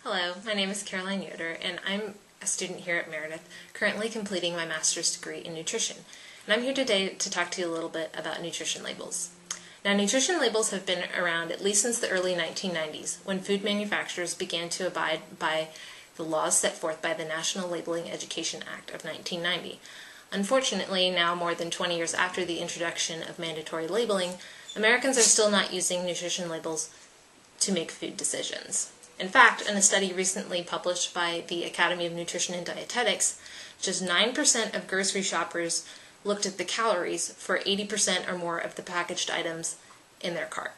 Hello, my name is Caroline Yoder, and I'm a student here at Meredith, currently completing my master's degree in nutrition. And I'm here today to talk to you a little bit about nutrition labels. Now, nutrition labels have been around at least since the early 1990s, when food manufacturers began to abide by the laws set forth by the National Labeling Education Act of 1990. Unfortunately, now more than 20 years after the introduction of mandatory labeling, Americans are still not using nutrition labels to make food decisions. In fact, in a study recently published by the Academy of Nutrition and Dietetics, just 9% of grocery shoppers looked at the calories for 80% or more of the packaged items in their cart.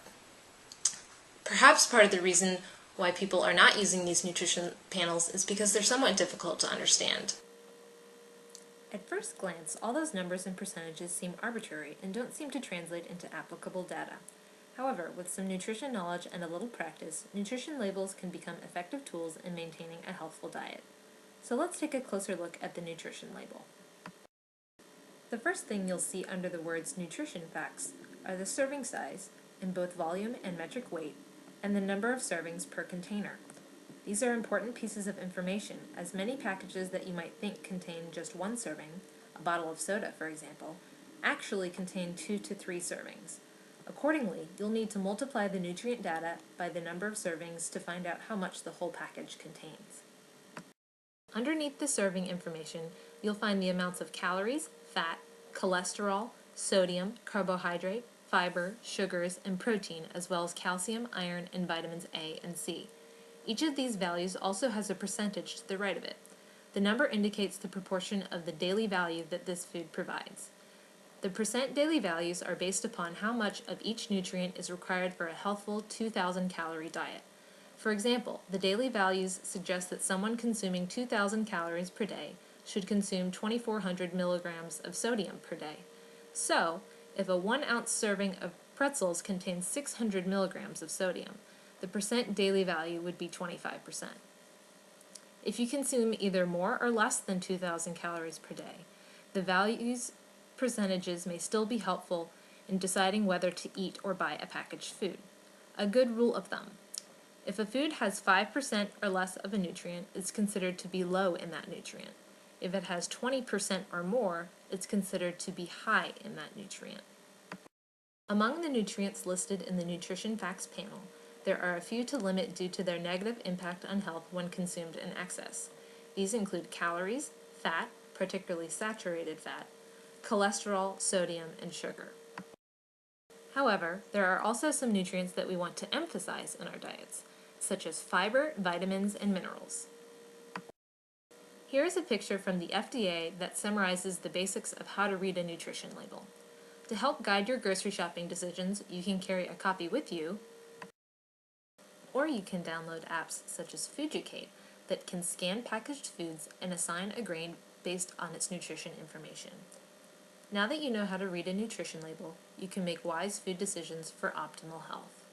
Perhaps part of the reason why people are not using these nutrition panels is because they're somewhat difficult to understand. At first glance, all those numbers and percentages seem arbitrary and don't seem to translate into applicable data. However, with some nutrition knowledge and a little practice, nutrition labels can become effective tools in maintaining a healthful diet. So let's take a closer look at the nutrition label. The first thing you'll see under the words nutrition facts are the serving size, in both volume and metric weight, and the number of servings per container. These are important pieces of information, as many packages that you might think contain just one serving, a bottle of soda for example, actually contain 2 to 3 servings. Accordingly, you'll need to multiply the nutrient data by the number of servings to find out how much the whole package contains. Underneath the serving information, you'll find the amounts of calories, fat, cholesterol, sodium, carbohydrate, fiber, sugars, and protein, as well as calcium, iron, and vitamins A and C. Each of these values also has a percentage to the right of it. The number indicates the proportion of the daily value that this food provides. The percent daily values are based upon how much of each nutrient is required for a healthful 2,000 calorie diet. For example, the daily values suggest that someone consuming 2,000 calories per day should consume 2,400 milligrams of sodium per day. So, if a 1 ounce serving of pretzels contains 600 milligrams of sodium, the percent daily value would be 25%. If you consume either more or less than 2,000 calories per day, the percentages may still be helpful in deciding whether to eat or buy a packaged food. A good rule of thumb: if a food has 5% or less of a nutrient, it's considered to be low in that nutrient. If it has 20% or more, it's considered to be high in that nutrient. Among the nutrients listed in the Nutrition Facts panel, there are a few to limit due to their negative impact on health when consumed in excess. These include calories, fat, particularly saturated fat, cholesterol, sodium, and sugar. However, there are also some nutrients that we want to emphasize in our diets, such as fiber, vitamins, and minerals. Here is a picture from the FDA that summarizes the basics of how to read a nutrition label. To help guide your grocery shopping decisions, you can carry a copy with you, or you can download apps such as Fujicate that can scan packaged foods and assign a grade based on its nutrition information. Now that you know how to read a nutrition label, you can make wise food decisions for optimal health.